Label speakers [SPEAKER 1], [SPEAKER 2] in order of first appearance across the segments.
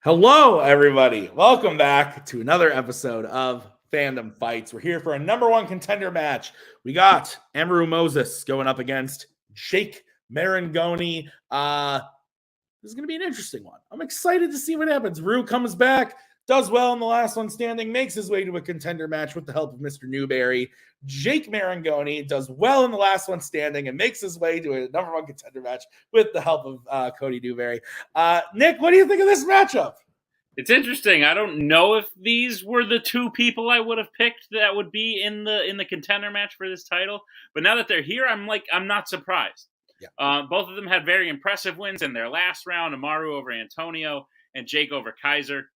[SPEAKER 1] Hello, everybody. Welcome back to another episode of Fandom Fights. We're here for a number one contender match. We got Amaru Moses going up against Jake Maringoni. This is going to be an interesting one. I'm excited to see what happens. Rue comes back, does well in the last one standing, makes his way to a contender match with the help of Mr. Newberry. Jake Maringoni does well in the last one standing and makes his way to a number one contender match with the help of Cody Newberry. Nick, what do you think of this matchup?
[SPEAKER 2] It's interesting. I don't know if these were the two people I would have picked that would be in the contender match for this title. But now that they're here, I'm not surprised. Yeah. Both of them had very impressive wins in their last round: Amaru over Antonio and Jake over Kaiser.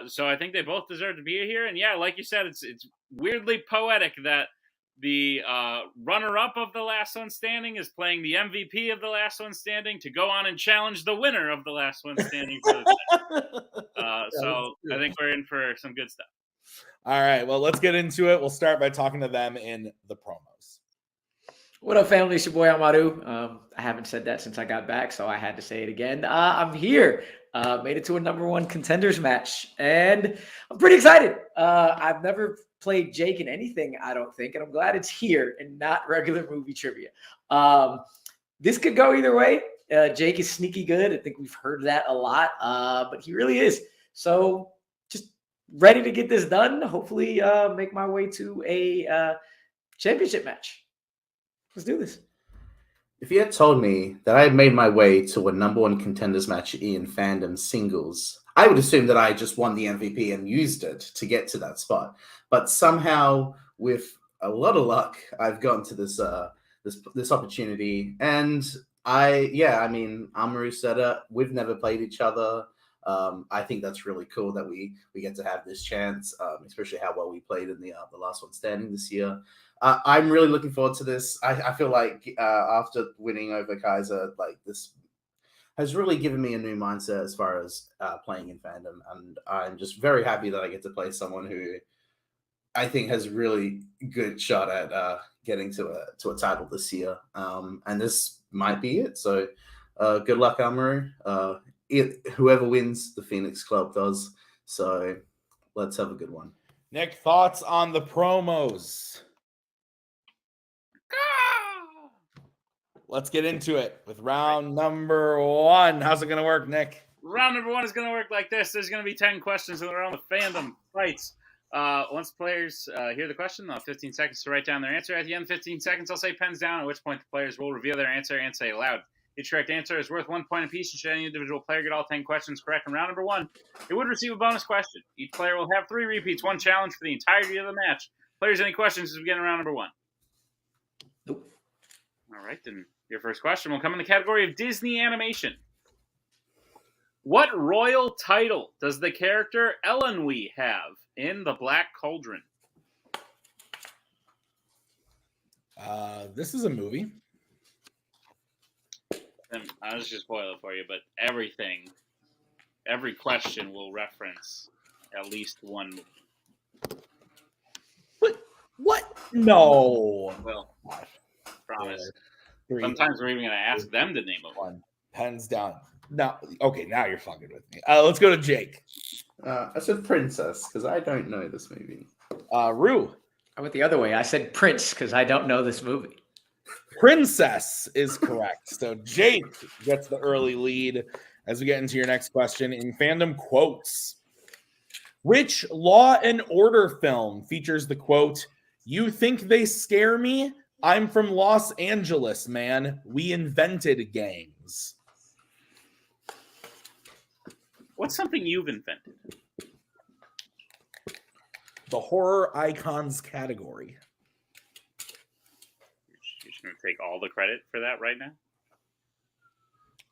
[SPEAKER 2] So I think they both deserve to be here. And yeah, like you said, it's weirdly poetic that the runner-up of the last one standing is playing the MVP of the last one standing to go on and challenge the winner of the last one standing. So I think we're in for some good stuff.
[SPEAKER 1] All right, well, let's get into it. We'll start by talking to them in the promos.
[SPEAKER 3] What up, family? It's your boy Amaru. I haven't said that since I got back, so I had to say it again. I'm here. Made it to a number one contenders match, and I'm pretty excited. I've never played Jake in anything, I don't think, and I'm glad it's here and not regular movie trivia. This could go either way. Jake is sneaky good. I think we've heard that a lot, but he really is. So just ready to get this done. Hopefully make my way to a championship match. Let's do this.
[SPEAKER 4] If you had told me that I had made my way to a number one contenders match in Fandom singles, I would assume that I just won the MVP and used it to get to that spot. But somehow, with a lot of luck, I've gotten to this opportunity. And Amaru said it. We've never played each other. I think that's really cool that we get to have this chance, especially how well we played in the last one standing this year. I'm really looking forward to this. I feel like after winning over Kaiser, this has really given me a new mindset as far as playing in Fandom, and I'm just very happy that I get to play someone who I think has really good shot at getting to a title this year. And this might be it. So good luck, Amaru. Whoever wins, the Phoenix Club does. So let's have a good one.
[SPEAKER 1] Nick, thoughts on the promos? Let's get into it with round number one. How's it going to work, Nick?
[SPEAKER 2] Round number one is going to work like this. There's going to be 10 questions around the Fandom Fights. Once players hear the question, they'll have 15 seconds to write down their answer. At the end of 15 seconds, I'll say pens down, at which point the players will reveal their answer and say aloud. Each correct answer is worth 1 point apiece. Should any individual player get all 10 questions correct in round number one, they would receive a bonus question. Each player will have 3 repeats, 1 challenge for the entirety of the match. Players, any questions as we get in round number one?
[SPEAKER 3] Nope.
[SPEAKER 2] All right, then your first question will come in the category of Disney animation. What royal title does the character Elenwe have in The Black Cauldron?
[SPEAKER 1] This is a movie.
[SPEAKER 2] And I was just spoil it for you, but every question will reference at least one movie.
[SPEAKER 1] What? No.
[SPEAKER 2] Well, promise. Sometimes we're even going to ask them to name a one.
[SPEAKER 1] Pens down. No. Okay, now you're fucking with me. Let's go to Jake.
[SPEAKER 4] I said princess because I don't know this movie.
[SPEAKER 1] Rue.
[SPEAKER 3] I went the other way. I said prince because I don't know this movie.
[SPEAKER 1] Princess is correct. So Jake gets the early lead as we get into your next question in Fandom Quotes. Which Law and Order film features the quote, "You think they scare me? I'm from Los Angeles, man. We invented gangs."
[SPEAKER 2] What's something you've invented?
[SPEAKER 1] The horror icons category.
[SPEAKER 2] You're just going to take all the credit for that right now?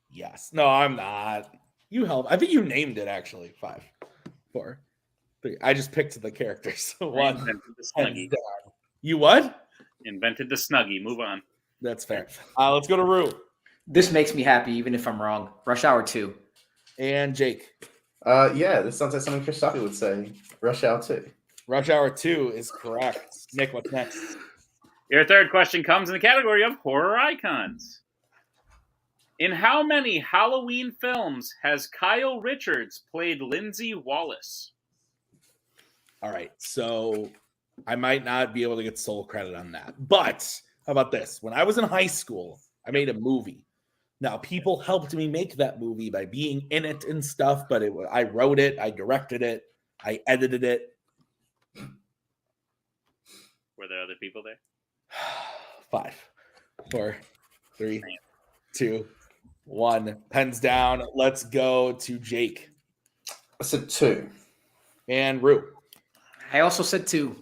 [SPEAKER 1] Yes. No, I'm not. You help. I think you named it, actually. 5, 4, 3. I just picked the characters. 1.
[SPEAKER 2] Invented the Snuggie.
[SPEAKER 1] You what?
[SPEAKER 2] Invented the Snuggie. Move on.
[SPEAKER 1] That's fair. Let's go to Rue.
[SPEAKER 3] This makes me happy, even if I'm wrong. Rush Hour 2.
[SPEAKER 1] And Jake.
[SPEAKER 4] This sounds like something Chris Duffy would say. Rush Hour 2.
[SPEAKER 1] Rush Hour 2 is correct. Nick, what's next?
[SPEAKER 2] Your third question comes in the category of horror icons. In how many Halloween films has Kyle Richards played Lindsay Wallace?
[SPEAKER 1] All right, so I might not be able to get sole credit on that. But how about this? When I was in high school, I made a movie. Now, people helped me make that movie by being in it and stuff, but I wrote it, I directed it, I edited it.
[SPEAKER 2] Were there other people there?
[SPEAKER 1] 5, 4, 3, 2, 1. Pens down. Let's go to Jake.
[SPEAKER 4] I said 2.
[SPEAKER 1] And Rue.
[SPEAKER 3] I also said 2.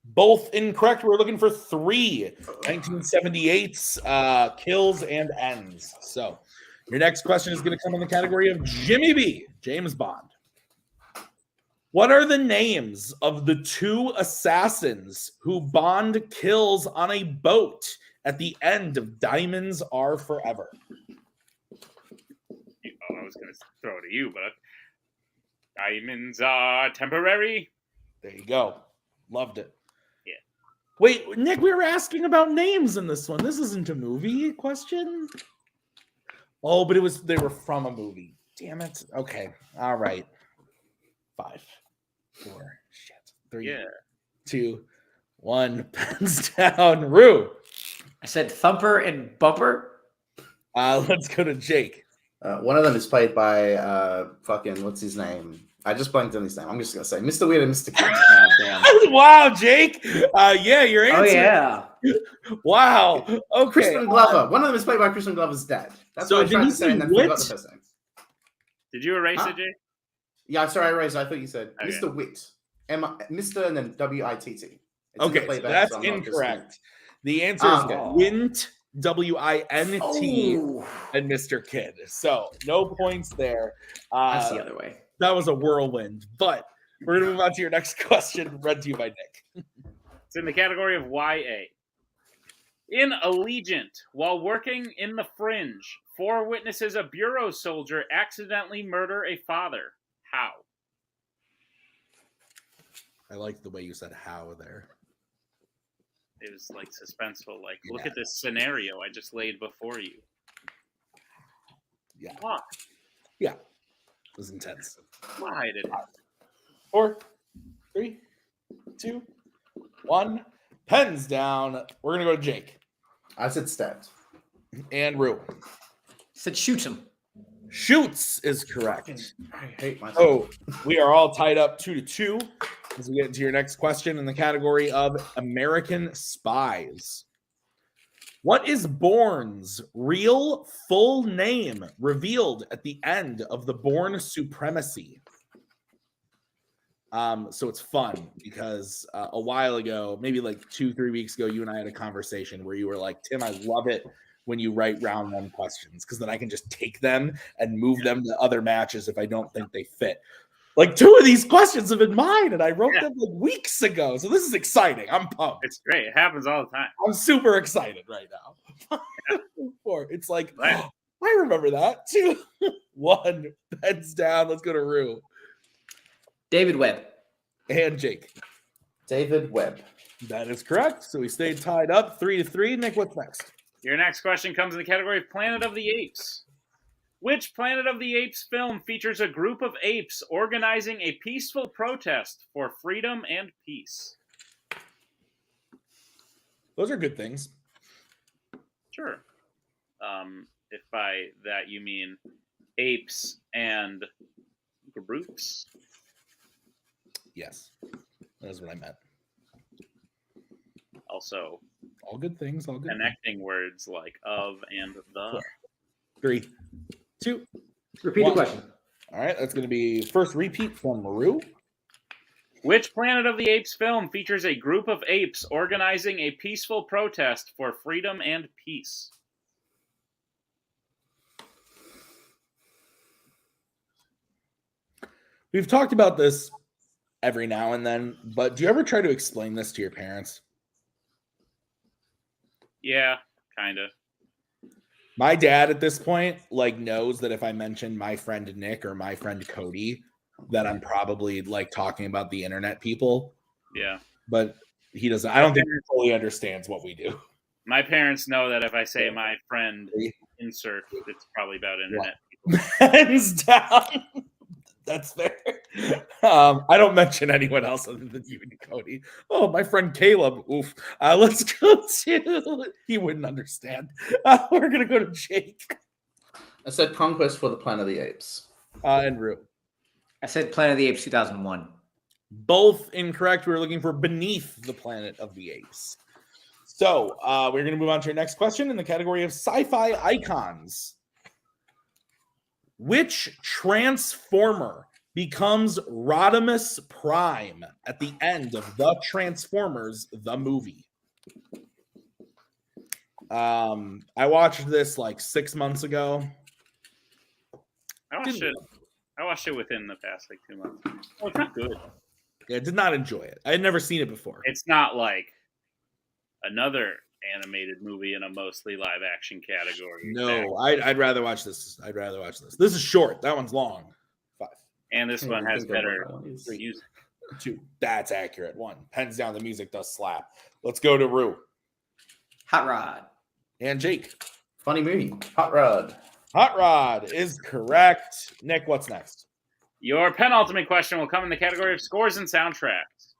[SPEAKER 1] Both incorrect. We're looking for 3 1978's kills and ends. So your next question is going to come in the category of Jimmy B, James Bond. What are the names of the 2 assassins who Bond kills on a boat at the end of Diamonds Are Forever?
[SPEAKER 2] I was going to throw it at you, but diamonds are temporary.
[SPEAKER 1] There you go. Loved it.
[SPEAKER 2] Yeah.
[SPEAKER 1] Wait, Nick, we were asking about names in this one. This isn't a movie question. Oh, but they were from a movie. Damn it. Okay. All right. 5, 4, 3, 2, 1. Pens down. Rue.
[SPEAKER 3] I said Thumper and Bumper.
[SPEAKER 1] Let's go to Jake.
[SPEAKER 4] One of them is played by fucking what's his name? I just blanked on his name. I'm just gonna say Mr. Weird and Mr. Kid. Oh, damn.
[SPEAKER 1] Wow, Jake. Yeah, your answer.
[SPEAKER 3] Oh yeah.
[SPEAKER 1] Wow. Okay.
[SPEAKER 4] Crispin Glover. One of them is played by Crispin Glover's dad. That's
[SPEAKER 1] so
[SPEAKER 4] what I tried
[SPEAKER 1] did
[SPEAKER 4] to say and then
[SPEAKER 1] Wit?
[SPEAKER 4] forgot the first name.
[SPEAKER 2] Did you erase it, Jay?
[SPEAKER 4] Yeah, sorry, I erased. I thought you said
[SPEAKER 2] Okay.
[SPEAKER 4] Mr. Witt. Mr. and then WITT.
[SPEAKER 1] Okay, so that's incorrect. The answer is Wint, WINT, and Mr. Kid. So no points there.
[SPEAKER 3] That's the other way.
[SPEAKER 1] That was a whirlwind. But we're going to move on to your next question, read to you by Nick.
[SPEAKER 2] It's in the category of YA. In Allegiant, while working in the Fringe, 4 witnesses a bureau soldier accidentally murder a father. How?
[SPEAKER 1] I like the way you said how there.
[SPEAKER 2] It was like suspenseful. Like, look at this scenario I just laid before you.
[SPEAKER 1] Yeah.
[SPEAKER 2] Why?
[SPEAKER 1] Yeah. It was intense.
[SPEAKER 2] Why did it?
[SPEAKER 1] 4, 3, 2, 1. Pens down. We're going to go to Jake.
[SPEAKER 4] I said stabbed.
[SPEAKER 1] And Rue.
[SPEAKER 3] Said shoots him.
[SPEAKER 1] Shoots is correct.
[SPEAKER 4] I hate myself.
[SPEAKER 1] Oh, we are all tied up 2-2 as we get into your next question in the category of American Spies. What is Bourne's real full name revealed at the end of the Bourne Supremacy? So it's fun because a while ago, maybe like 2-3 weeks ago, you and I had a conversation where you were like, Tim, I love it when you write round 1 questions because then I can just take them and move them to other matches if I don't think they fit. Like 2 of these questions have been mine, and I wrote them like weeks ago. So this is exciting. I'm pumped.
[SPEAKER 2] It's great. It happens all the time.
[SPEAKER 1] I'm super excited right now. It's like, oh, I remember that. 2, 1, heads down. Let's go to Rue.
[SPEAKER 3] David Webb.
[SPEAKER 1] And Jake.
[SPEAKER 4] David Webb.
[SPEAKER 1] That is correct. So we stayed tied up 3-3. Nick, what's next?
[SPEAKER 2] Your next question comes in the category of Planet of the Apes. Which Planet of the Apes film features a group of apes organizing a peaceful protest for freedom and peace?
[SPEAKER 1] Those are good things.
[SPEAKER 2] Sure. If by that you mean apes and groups.
[SPEAKER 1] Yes. That is what I meant.
[SPEAKER 2] Also,
[SPEAKER 1] all good things. All good.
[SPEAKER 2] Connecting words like of and the.
[SPEAKER 1] 3, 2.
[SPEAKER 3] Repeat
[SPEAKER 1] 1.
[SPEAKER 3] the question.
[SPEAKER 1] All right. That's going to be first repeat from Maru.
[SPEAKER 2] Which Planet of the Apes film features a group of apes organizing a peaceful protest for freedom and peace?
[SPEAKER 1] We've talked about this every now and then, but do you ever try to explain this to your parents?
[SPEAKER 2] Yeah, kind of.
[SPEAKER 1] My dad at this point knows that if I mention my friend Nick or my friend Cody, that I'm probably talking about the internet people.
[SPEAKER 2] Yeah.
[SPEAKER 1] But he doesn't. I don't think he fully understands what we do.
[SPEAKER 2] My parents know that if I say my friend insert. It's probably about internet.
[SPEAKER 1] Hands down. That's fair. I don't mention anyone else other than you and Cody. Oh, my friend Caleb. Oof. Let's go to. He wouldn't understand. We're gonna go to Jake.
[SPEAKER 4] I said Conquest for the Planet of the Apes.
[SPEAKER 1] And Rue.
[SPEAKER 3] I said Planet of the Apes 2001.
[SPEAKER 1] Both incorrect. We were looking for Beneath the Planet of the Apes. So we're going to move on to your next question in the category of sci-fi icons. Which Transformer becomes Rodimus Prime at the end of the Transformers, the movie? I watched this like 6 months ago.
[SPEAKER 2] I watched it within the past like 2 months. Oh, it's not good.
[SPEAKER 1] Yeah, I did not enjoy it. I had never seen it before.
[SPEAKER 2] It's not like another animated movie in a mostly live action category.
[SPEAKER 1] No, I'd rather watch this. I'd rather watch this. This is short. That one's long. 5.
[SPEAKER 2] And this one has better music.
[SPEAKER 1] 2. That's accurate. 1. Pens down. The music does slap. Let's go to Rue.
[SPEAKER 3] Hot Rod.
[SPEAKER 1] And Jake.
[SPEAKER 4] Funny movie. Hot Rod.
[SPEAKER 1] Hot Rod is correct. Nick, what's next?
[SPEAKER 2] Your penultimate question will come in the category of scores and soundtracks.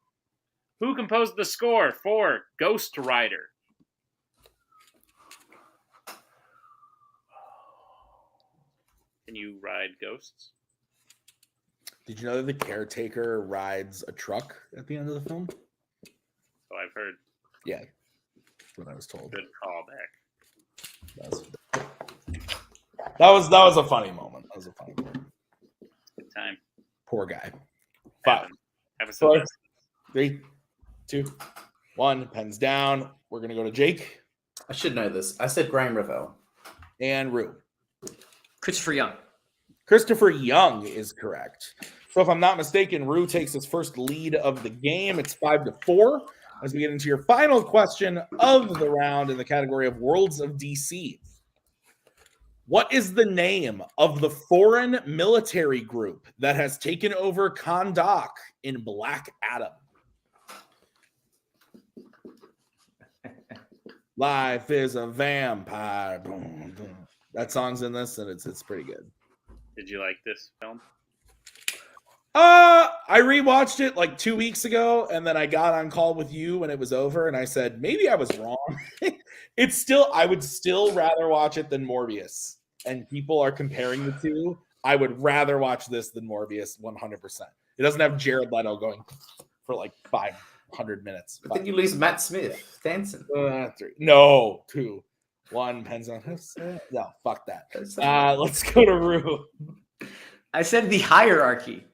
[SPEAKER 2] Who composed the score for Ghost Rider? Can you ride ghosts?
[SPEAKER 1] Did you know that the caretaker rides a truck at the end of the film?
[SPEAKER 2] So I've heard.
[SPEAKER 1] Yeah, that's what I was told.
[SPEAKER 2] Good callback.
[SPEAKER 1] That was a funny moment. That was a funny moment.
[SPEAKER 2] Good time.
[SPEAKER 1] Poor guy. 5.
[SPEAKER 2] Have a
[SPEAKER 1] 4, 3, 2, 1. Pens down. We're gonna go to Jake
[SPEAKER 4] I should know this. I said Graham Revell.
[SPEAKER 1] and Rue.
[SPEAKER 3] Christopher Young.
[SPEAKER 1] Christopher Young is correct. So if I'm not mistaken, Rue takes his first lead of the game. It's 5-4 as we get into your final question of the round in the category of Worlds of DC. What is the name of the foreign military group that has taken over Kahndaq in Black Adam? Life is a vampire. Boom, boom. That song's in this, and it's pretty good.
[SPEAKER 2] Did you like this film?
[SPEAKER 1] I rewatched it like 2 weeks ago, and then I got on call with you when it was over, and I said maybe I was wrong. I would still rather watch it than Morbius. And people are comparing the two. I would rather watch this than Morbius 100%. It doesn't have Jared Leto going for like 500 minutes.
[SPEAKER 4] But then you lose Matt Smith dancing.
[SPEAKER 1] 3. No, 2. 1. Pens on. No, fuck that. Let's go to Rue.
[SPEAKER 3] I said The Hierarchy.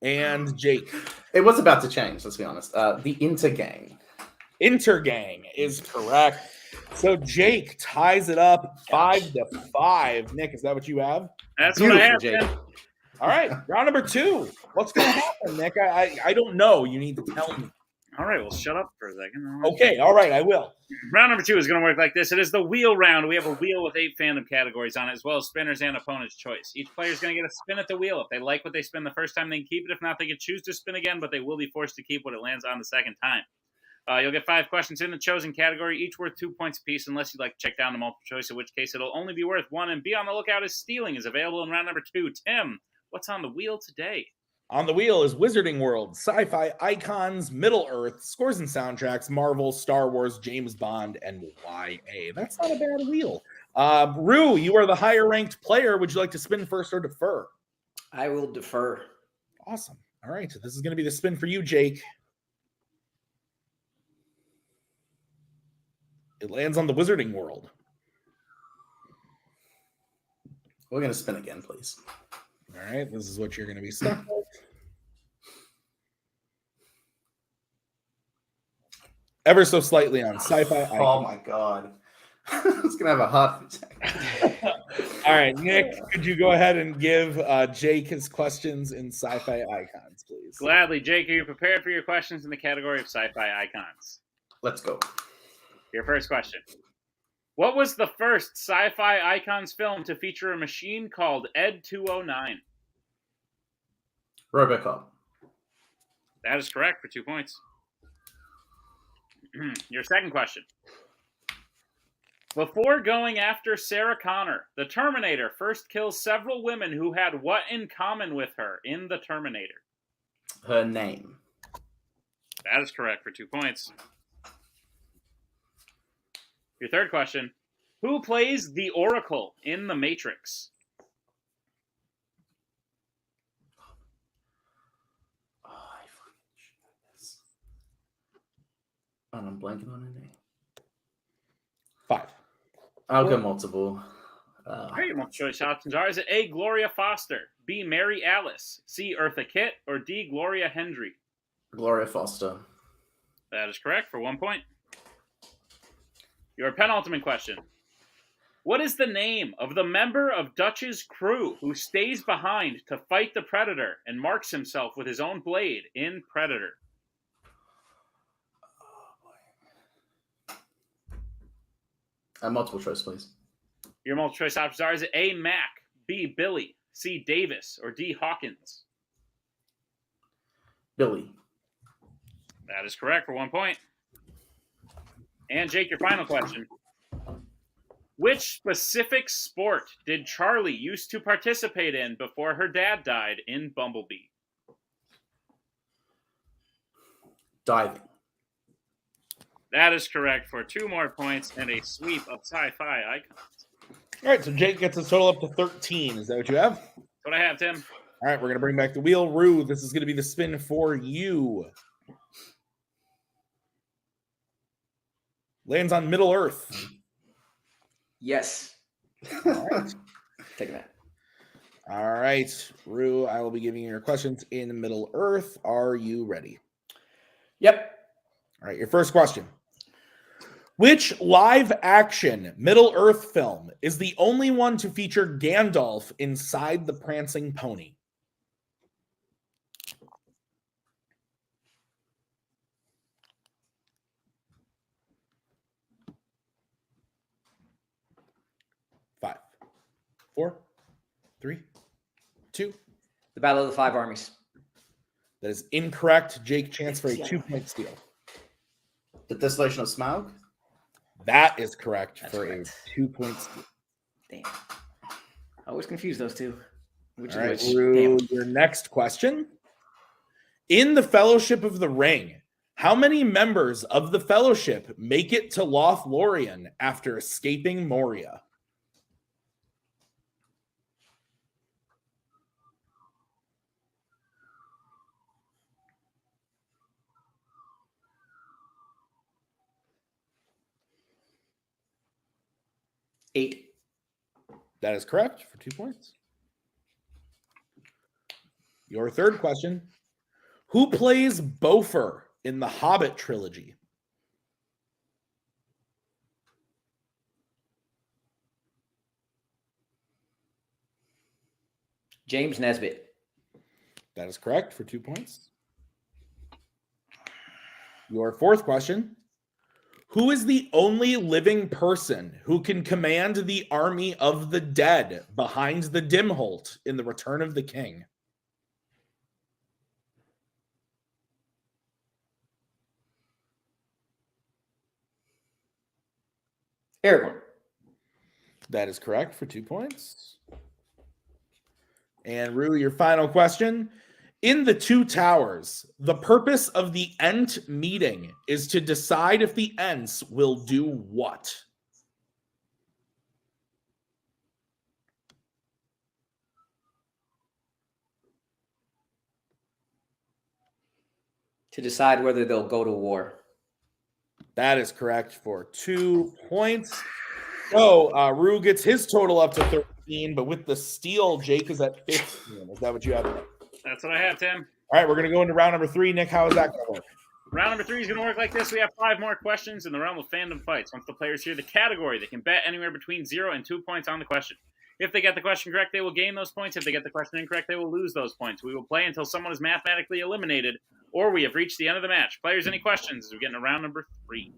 [SPEAKER 1] And Jake.
[SPEAKER 4] It was about to change, let's be honest. The Intergang.
[SPEAKER 1] Intergang is correct. So Jake ties it up 5-5. Nick, is that what you have?
[SPEAKER 2] That's
[SPEAKER 3] Beautiful,
[SPEAKER 2] what I have,
[SPEAKER 3] Jake.
[SPEAKER 2] Jake.
[SPEAKER 1] All right, round number 2. What's going to happen, Nick? I don't know. You need to tell me.
[SPEAKER 2] All right, well, shut up for a second.
[SPEAKER 1] Okay, all right, I will.
[SPEAKER 2] Round number 2 is going to work like this. It is the wheel round. We have a wheel with 8 fandom categories on it, as well as spinners and opponent's choice. Each player is going to get a spin at the wheel. If they like what they spin the first time, they can keep it. If not, they can choose to spin again, but they will be forced to keep what it lands on the second time. You'll get 5 questions in the chosen category, each worth 2 points apiece, unless you'd like to check down the multiple choice, in which case it'll only be worth 1. And be on the lookout as stealing is available in round number 2. Tim, what's on the wheel today?
[SPEAKER 1] On the wheel is Wizarding World, Sci-Fi Icons, Middle-earth, Scores and Soundtracks, Marvel, Star Wars, James Bond, and YA. That's not a bad wheel. Rue, you are the higher-ranked player. Would you like to spin first or defer?
[SPEAKER 3] I will defer.
[SPEAKER 1] Awesome. All right, so this is going to be the spin for you, Jake. It lands on the Wizarding World.
[SPEAKER 4] We're going to spin again, please.
[SPEAKER 1] All right, this is what you're going to be stuck with. Ever so slightly on Sci-Fi Icons.
[SPEAKER 4] Oh, my God. I was going to have a heart attack.
[SPEAKER 1] All right, Nick, could you go ahead and give Jake his questions in Sci-Fi Icons, please?
[SPEAKER 2] Gladly. Jake, are you prepared for your questions in the category of sci-fi icons?
[SPEAKER 4] Let's go.
[SPEAKER 2] Your first question. What was the first sci-fi icons film to feature a machine called Ed 209?
[SPEAKER 4] Robocop.
[SPEAKER 2] That is correct for 2 points. Your second question. Before going after Sarah Connor, the Terminator first kills several women who had what in common with her in the Terminator?
[SPEAKER 4] Her name.
[SPEAKER 2] That is correct for 2 points. Your third question. Who plays the Oracle in The Matrix?
[SPEAKER 4] Oh, I fucking should know this. And I'm blanking on her name.
[SPEAKER 1] 5.
[SPEAKER 4] I'll go multiple.
[SPEAKER 2] All right, your multiple choice options are: is it A, Gloria Foster, B, Mary Alice, C, Eartha Kitt, or D, Gloria Hendry?
[SPEAKER 4] Gloria Foster.
[SPEAKER 2] That is correct for 1 point. Your penultimate question. What is the name of the member of Dutch's crew who stays behind to fight the Predator and marks himself with his own blade in Predator?
[SPEAKER 4] Multiple choice, please.
[SPEAKER 2] Your multiple choice options are: is it A, Mac, B, Billy, C, Davis, or D, Hawkins?
[SPEAKER 4] Billy.
[SPEAKER 2] That is correct for 1 point. And Jake, your final question. Which specific sport did Charlie used to participate in before her dad died in Bumblebee?
[SPEAKER 4] Diving.
[SPEAKER 2] That is correct for 2 more points and a sweep of sci-fi icons.
[SPEAKER 1] All right, so Jake gets his total up to 13. Is that what you have?
[SPEAKER 2] That's what I have, Tim.
[SPEAKER 1] All right, we're going to bring back the wheel. Rue, this is going to be the spin for you. Lands on Middle Earth.
[SPEAKER 3] Yes.
[SPEAKER 1] All right.
[SPEAKER 3] Take that.
[SPEAKER 1] All right, Rue, I will be giving you your questions in Middle Earth. Are you ready?
[SPEAKER 3] Yep.
[SPEAKER 1] All right, your first question. Which live-action Middle-earth film is the only one to feature Gandalf inside the prancing pony? Five, 4, 3, 2.
[SPEAKER 3] The Battle of the Five Armies.
[SPEAKER 1] That is incorrect. Jake, chance for a 2-point steal.
[SPEAKER 4] The Desolation of Smaug?
[SPEAKER 1] That is correct
[SPEAKER 3] That's
[SPEAKER 1] for
[SPEAKER 3] correct.
[SPEAKER 1] a 2-point steal.
[SPEAKER 3] Damn. I always confuse those two. Which
[SPEAKER 1] All
[SPEAKER 3] is
[SPEAKER 1] right,
[SPEAKER 3] which?
[SPEAKER 1] Rue,
[SPEAKER 3] Damn.
[SPEAKER 1] your next question. In the Fellowship of the Ring, how many members of the Fellowship make it to Lothlorien after escaping Moria?
[SPEAKER 3] Eight.
[SPEAKER 1] That is correct for 2 points. Your third question. Who plays Beaufort in the Hobbit trilogy?
[SPEAKER 3] James Nesbitt.
[SPEAKER 1] That is correct for 2 points. Your fourth question. Who is the only living person who can command the army of the dead behind the Dimholt in The Return of the King?
[SPEAKER 3] Aragorn.
[SPEAKER 1] That is correct for 2 points. And Rue, your final question. In the Two Towers, the purpose of the Ent meeting is to decide if the Ents will do what?
[SPEAKER 3] To decide whether they'll go to war.
[SPEAKER 1] That is correct for 2 points. So Rue gets his total up to 13, but with the steal, Jake is at 15. Is that what you have?
[SPEAKER 2] That's what I have, Tim.
[SPEAKER 1] All right, we're going to go into round number 3. Nick, how is that going to work?
[SPEAKER 2] Round number 3 is going to work like this. We have 5 more questions in the realm of fandom fights. Once the players hear the category, they can bet anywhere between 0 and 2 points on the question. If they get the question correct, they will gain those points. If they get the question incorrect, they will lose those points. We will play until someone is mathematically eliminated or we have reached the end of the match. Players, any questions as we get into round number 3?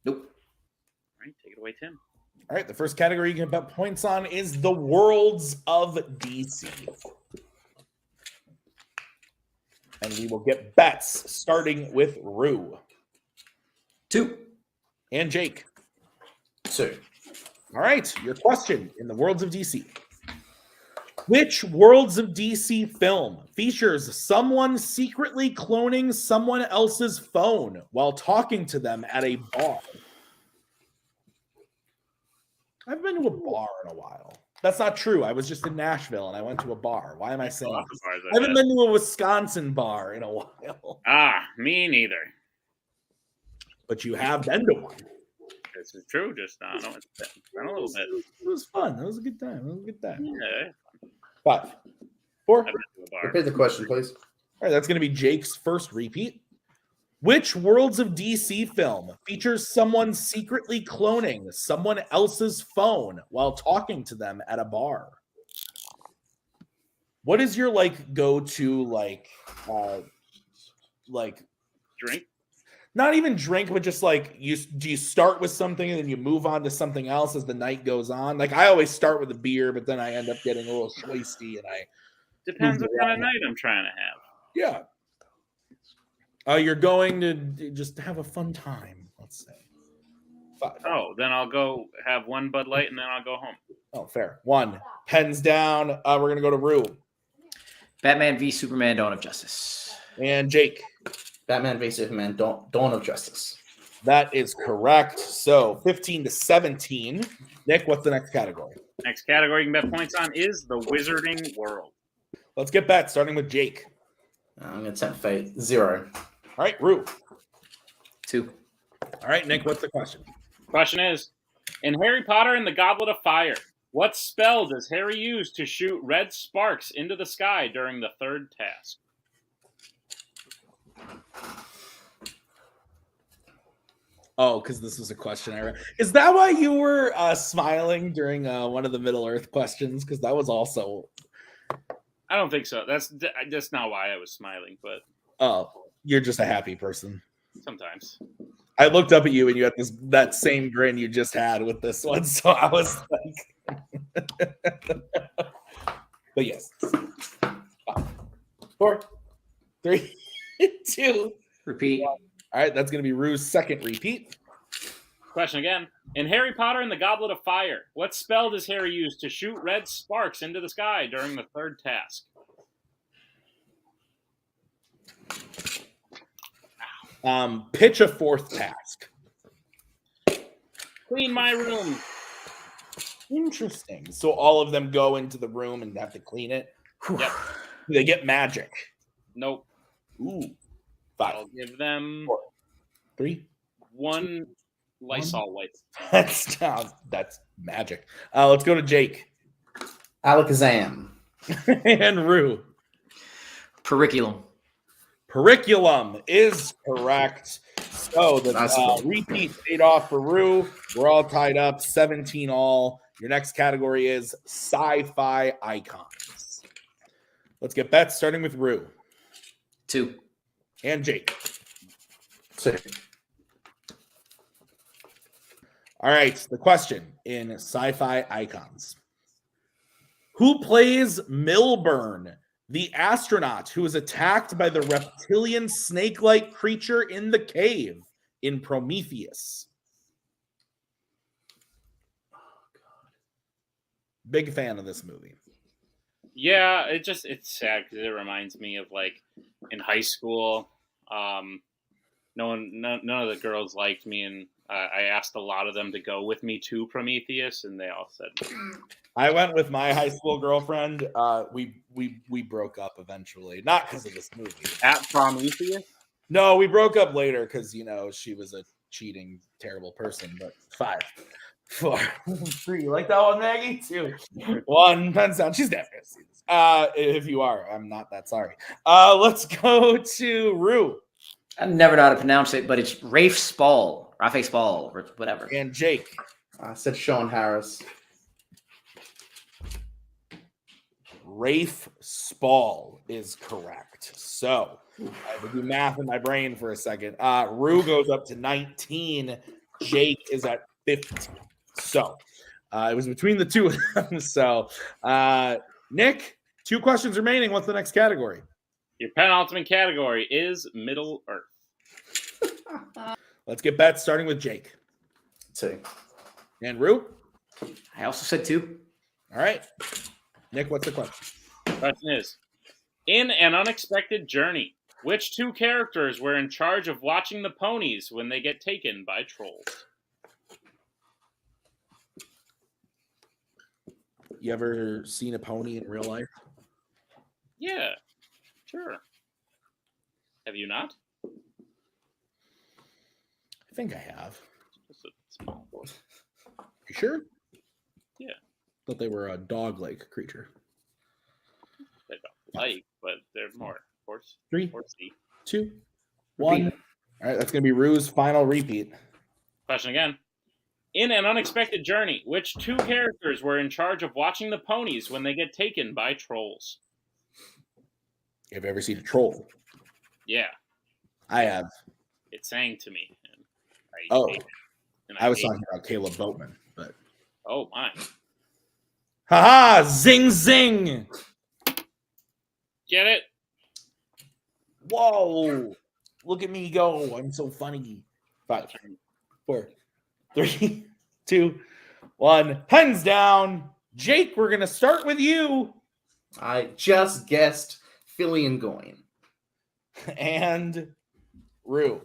[SPEAKER 3] Nope.
[SPEAKER 2] All right, take it away, Tim.
[SPEAKER 1] All right, the first category you can bet points on is the Worlds of DC. And we will get bets starting with Rue.
[SPEAKER 3] 2.
[SPEAKER 1] And Jake.
[SPEAKER 4] 2.
[SPEAKER 1] All right, your question in the Worlds of DC. Which Worlds of DC film features someone secretly cloning someone else's phone while talking to them at a bar? I've been to a bar in a while. That's not true. I was just in Nashville and I went to a bar. Why am I saying this?
[SPEAKER 2] Bars,
[SPEAKER 1] I haven't been to a Wisconsin bar in a while.
[SPEAKER 2] Me neither.
[SPEAKER 1] But you have been to one.
[SPEAKER 2] This is true. Just I don't know. It's been a little bit.
[SPEAKER 1] It was fun. It was a good time.
[SPEAKER 2] Yeah.
[SPEAKER 1] 5, 4.
[SPEAKER 2] I've been to a bar.
[SPEAKER 4] Repeat the question, please.
[SPEAKER 1] All right, that's going to be Jake's first repeat. Which Worlds of DC film features someone secretly cloning someone else's phone while talking to them at a bar? What is your go-to
[SPEAKER 2] Drink?
[SPEAKER 1] Not even drink, but just do you start with something and then you move on to something else as the night goes on? I always start with a beer, but then I end up getting a little schwasty and I
[SPEAKER 2] Depends what kind of night I'm trying to have.
[SPEAKER 1] Yeah. You're going to just have a fun time, let's say. 5.
[SPEAKER 2] Oh, then I'll go have one Bud Light and then I'll go home.
[SPEAKER 1] Oh, fair. 1. Pens down. We're going to go to Rue.
[SPEAKER 3] Batman v Superman: Dawn of Justice.
[SPEAKER 1] And Jake.
[SPEAKER 4] Batman v Superman: Dawn of Justice.
[SPEAKER 1] That is correct. So 15 to 17. Nick, what's the next category?
[SPEAKER 2] Next category you can bet points on is the Wizarding World.
[SPEAKER 1] Let's get bets, starting with Jake.
[SPEAKER 4] I'm going to tempt fate. 0.
[SPEAKER 1] All right, Rue.
[SPEAKER 3] 2.
[SPEAKER 1] All right, Nick, what's the question?
[SPEAKER 2] Question is, in Harry Potter and the Goblet of Fire, what spell does Harry use to shoot red sparks into the sky during the third task?
[SPEAKER 1] Oh, because this was a question I read. Is that why you were smiling during one of the Middle Earth questions? Because that was also...
[SPEAKER 2] I don't think so. That's not why I was smiling, but...
[SPEAKER 1] Oh, you're just a happy person.
[SPEAKER 2] Sometimes.
[SPEAKER 1] I looked up at you and you had that same grin you just had with this one, so I was like... But yes. 5, 4, 3, 2.
[SPEAKER 3] Repeat.
[SPEAKER 1] 1. All right, that's going to be Rue's second repeat.
[SPEAKER 2] Question again. In Harry Potter and the Goblet of Fire, what spell does Harry use to shoot red sparks into the sky during the third task?
[SPEAKER 1] Pitch a fourth task.
[SPEAKER 2] Clean my room.
[SPEAKER 1] Interesting. So all of them go into the room and have to clean it?
[SPEAKER 2] Yep.
[SPEAKER 1] They get magic.
[SPEAKER 2] Nope.
[SPEAKER 1] Ooh. 5.
[SPEAKER 2] I'll give them
[SPEAKER 1] 4, 3.
[SPEAKER 2] 1 Lysol wipe.
[SPEAKER 1] That's magic. Let's go to Jake.
[SPEAKER 4] Alakazam.
[SPEAKER 1] And Rue.
[SPEAKER 3] Periculum.
[SPEAKER 1] Periculum is correct. So the repeat paid off for Rue. We're all tied up, 17 all. Your next category is sci-fi icons. Let's get bets, starting with Rue.
[SPEAKER 3] 2.
[SPEAKER 1] And Jake.
[SPEAKER 4] 2.
[SPEAKER 1] All right, the question in sci-fi icons. Who plays Milburn, the astronaut who is attacked by the reptilian snake-like creature in the cave in Prometheus? Big fan of this movie.
[SPEAKER 2] Yeah, it's sad because it reminds me of in high school. None of the girls liked me, and I asked a lot of them to go with me to Prometheus, and they all said.
[SPEAKER 1] I went with my high school girlfriend. We broke up eventually, not because of this movie.
[SPEAKER 2] At Prometheus?
[SPEAKER 1] No, we broke up later because she was a cheating, terrible person. But 5, 4, 3. You like that one, Maggie? 2, 1. Pens down. She's never gonna see this. If you are, I'm not that sorry. Let's go to Rue.
[SPEAKER 3] I never know how to pronounce it, but it's Rafe Spall, or whatever.
[SPEAKER 1] And Jake.
[SPEAKER 4] I said Sean Harris.
[SPEAKER 1] Rafe Spall is correct. So I have to do math in my brain for a second. Rue goes up to 19. Jake is at 15. So it was between the two of them. So Nick, 2 questions remaining. What's the next category?
[SPEAKER 2] Your penultimate category is Middle Earth.
[SPEAKER 1] Let's get bets, starting with Jake.
[SPEAKER 4] 2.
[SPEAKER 1] And Rue?
[SPEAKER 3] I also said 2.
[SPEAKER 1] All right. Nick, what's the question?
[SPEAKER 2] Question is, in an unexpected journey, which 2 characters were in charge of watching the ponies when they get taken by trolls?
[SPEAKER 1] You ever seen a pony in real life?
[SPEAKER 2] Yeah, sure. Have you not?
[SPEAKER 1] I think I have.
[SPEAKER 2] Just a small one.
[SPEAKER 1] You sure?
[SPEAKER 2] Yeah.
[SPEAKER 1] Thought they were a dog-like creature.
[SPEAKER 2] They don't like, but they're more horse.
[SPEAKER 1] 3,
[SPEAKER 2] Horsey.
[SPEAKER 1] 2, 1. All right, that's going to be Rue's final repeat.
[SPEAKER 2] Question again. In an unexpected journey, which 2 characters were in charge of watching the ponies when they get taken by trolls?
[SPEAKER 1] Have you ever seen a troll?
[SPEAKER 2] Yeah,
[SPEAKER 1] I have.
[SPEAKER 2] it sang to me. And
[SPEAKER 1] Oh,
[SPEAKER 2] hate it, and
[SPEAKER 1] I was
[SPEAKER 2] hate
[SPEAKER 1] talking about Caleb Boatman, but
[SPEAKER 2] it. Oh my!
[SPEAKER 1] haha, zing zing!
[SPEAKER 2] Get it?
[SPEAKER 1] Whoa! Look at me go! I'm so funny. 5, 4, 3, 2, 1. Hands down. Jake, we're gonna start with you.
[SPEAKER 4] I just guessed Philly and Goyne.
[SPEAKER 1] And Rue.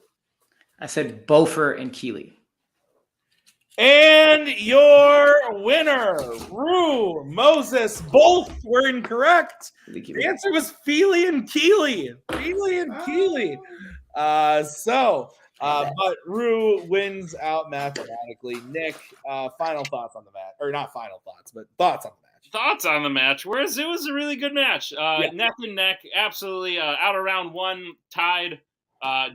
[SPEAKER 3] I said Beaufort and Keeley.
[SPEAKER 1] And your winner, Rue, Moses, both were incorrect. The answer was Feely and Keeley. Feely and Keeley. But Rue wins out mathematically. Nick, final thoughts on the match. Or not final thoughts, but thoughts on the match.
[SPEAKER 2] Thoughts on the match? Whereas it was a really good match. Neck and neck, absolutely out of round 1, tied.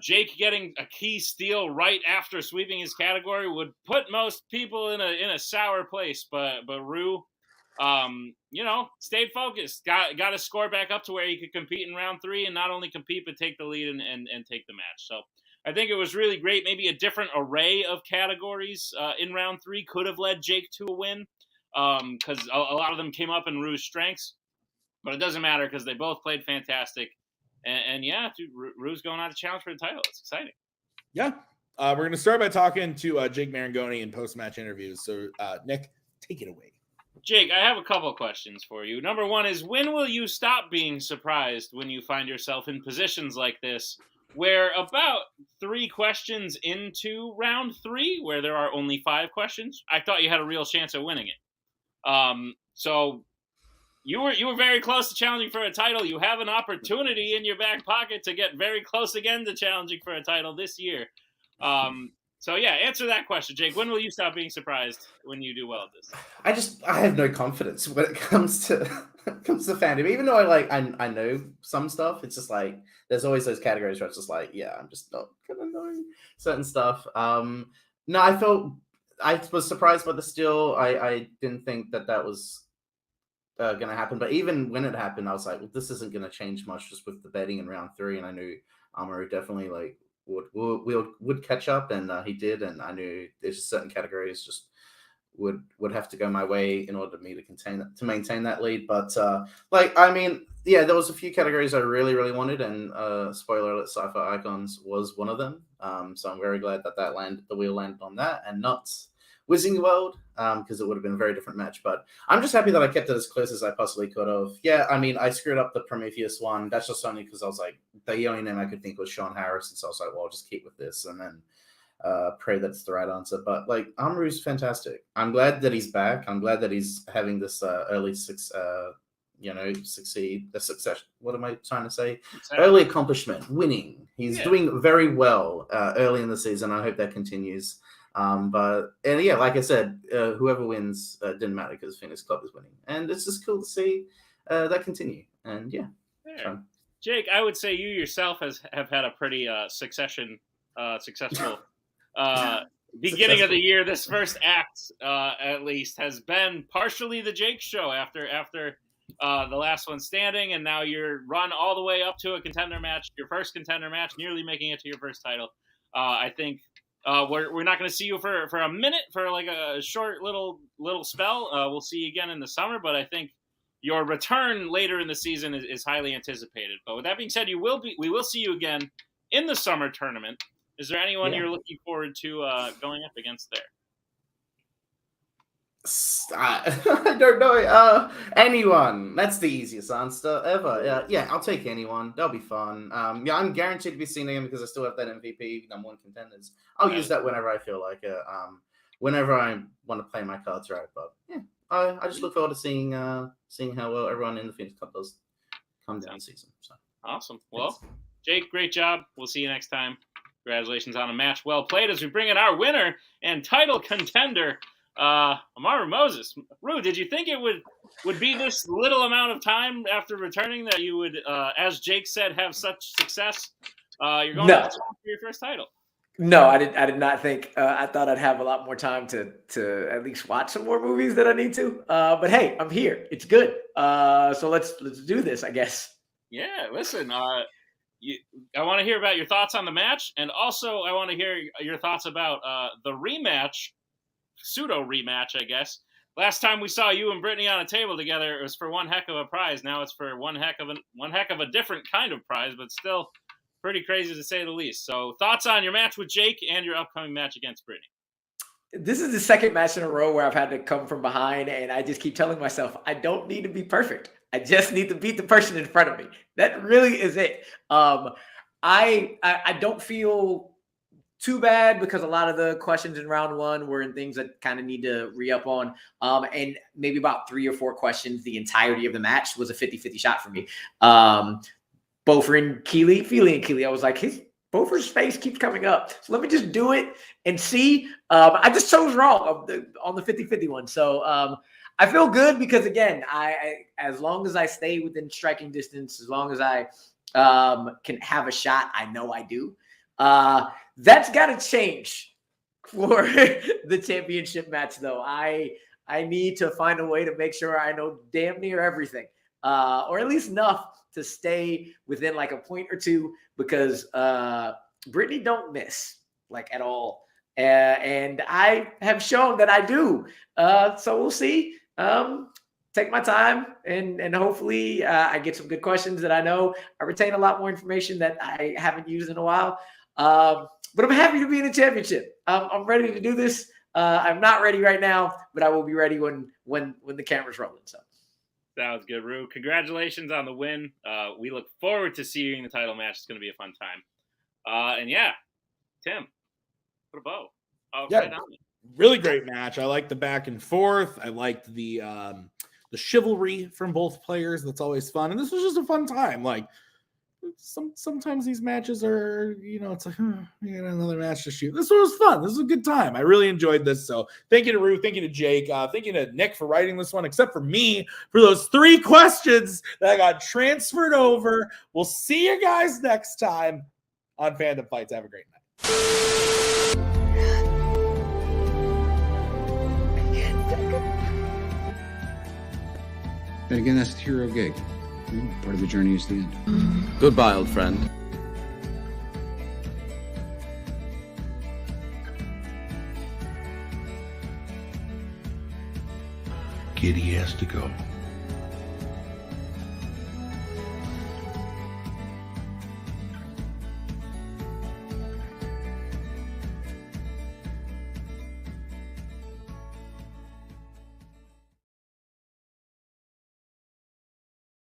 [SPEAKER 2] Jake getting a key steal right after sweeping his category would put most people in a sour place. But Rue, stayed focused. Got his score back up to where he could compete in round 3 and not only compete but take the lead and take the match. So I think it was really great. Maybe a different array of categories in round 3 could have led Jake to a win. Because a lot of them came up in Rue's strengths, but it doesn't matter because they both played fantastic. And yeah, dude, Rue's going on to challenge for the title. It's exciting.
[SPEAKER 1] Yeah. We're going to start by talking to Jake Maringoni in post-match interviews. So, Nick, take it away.
[SPEAKER 2] Jake, I have a couple questions for you. Number 1 is, when will you stop being surprised when you find yourself in positions like this, where about 3 questions into round 3, where there are only 5 questions, I thought you had a real chance of winning it. So you were very close to challenging for a title. You have an opportunity in your back pocket to get very close again to challenging for a title this year. So yeah, answer that question, Jake. When will you stop being surprised when you do well at this?
[SPEAKER 4] I have no confidence when it comes to Fandom. Even though I know some stuff, it's just like there's always those categories where it's just like, yeah, I'm just not gonna know certain stuff. No, I was surprised by the steal. I didn't think that was going to happen. But even when it happened, I was like, well, this isn't going to change much just with the betting in round 3. And I knew Amaru definitely would catch up, and he did. And I knew there's just certain categories just would have to go my way in order for me to maintain that lead. But there was a few categories I really, really wanted, and spoiler alert, Sci-Fi Icons was one of them. So I'm very glad that the wheel landed on that and not Wizarding World, because it would have been a very different match. But I'm just happy that I kept it as close as I possibly could have. Yeah, I mean, I screwed up the Prometheus one. That's just only because I was like, the only name I could think was Sean Harris, and so I was like, well, I'll just keep with this, and then pray that's the right answer. But like, Amaru's fantastic. I'm glad that he's back. I'm glad that he's having this early success. What am I trying to say? Early accomplishment, winning. He's doing very well early in the season. I hope that continues. Like I said, whoever wins didn't matter because Phoenix Club is winning, and it's just cool to see that continue. And
[SPEAKER 2] Jake, I would say you yourself have had a pretty successful beginning of the year. This first act, at least, has been partially the Jake show after the last one standing, and now you're run all the way up to a contender match, your first contender match, nearly making it to your first title. I think we're not going to see you for a minute, for like a short little spell. We'll see you again in the summer, but I think your return later in the season is highly anticipated. But with that being said, we will see you again in the summer tournament. Is there anyone you're looking forward to going up against there?
[SPEAKER 4] I don't know. Anyone. That's the easiest answer ever. Yeah, I'll take anyone. That'll be fun. Yeah, I'm guaranteed to be seeing him because I still have that MVP #1 contenders. I'll use that whenever I feel like it. Whenever I want to play my cards right. But yeah, I just look forward to seeing how well everyone in the Phoenix Cup does come down the season. So
[SPEAKER 2] awesome. Well, Jake, great job. We'll see you next time. Congratulations on a match well played as we bring in our winner and title contender, Amaru Moses. Rue, did you think it would be this little amount of time after returning that you would, as Jake said, have such success? You're going to for your first title.
[SPEAKER 3] No, I did not think. I thought I'd have a lot more time to at least watch some more movies that I need to. But hey, I'm here. It's good. So let's do this, I guess.
[SPEAKER 2] Yeah, listen. I want to hear about your thoughts on the match, and also I want to hear your thoughts about the rematch, pseudo rematch, I guess. Last time we saw you and Brittany on a table together, it was for one heck of a prize. Now it's for one heck of a different kind of prize, but still pretty crazy to say the least. So thoughts on your match with Jake and your upcoming match against Brittany?
[SPEAKER 3] This is the second match in a row where I've had to come from behind, and I just keep telling myself, I don't need to be perfect. I just need to beat the person in front of me. That really is it. I don't feel too bad because a lot of the questions in round one were in things that kind of need to re-up on. And maybe about 3 or 4 questions, the entirety of the match was a 50-50 shot for me. Bofer and Keeley, Feely and Keeley, I was like, Bofer's face keeps coming up. So let me just do it and see. I just chose wrong on the 50-50 one. So I feel good because, again, I as long as I stay within striking distance, as long as I can have a shot, I know I do. That's got to change for the championship match, though. I need to find a way to make sure I know damn near everything, or at least enough to stay within like a point or two, because Brittany don't miss like at all. And I have shown that I do. So we'll see. Take my time and hopefully I get some good questions that I know. I retain a lot more information that I haven't used in a while. But I'm happy to be in the championship. I'm ready to do this. I'm not ready right now, but I will be ready when the camera's rolling. So.
[SPEAKER 2] Sounds good, Rue. Congratulations on the win. We look forward to seeing the title match. It's going to be a fun time. And yeah, Tim, put a bow. Right on.
[SPEAKER 1] Really great match. I like the back and forth. I liked the chivalry from both players. That's always fun. And this was just a fun time. Like sometimes these matches are, it's like, we got another match to shoot. This one was fun. This was a good time. I really enjoyed this. So thank you to Rue. Thank you to Jake. Thank you to Nick for writing this one, except for me for those 3 questions that got transferred over. We'll see you guys next time on Fandom Fights. Have a great night.
[SPEAKER 5] And again, that's the hero gig. Part of the journey is the end.
[SPEAKER 6] Goodbye, old friend.
[SPEAKER 7] Kitty has to go.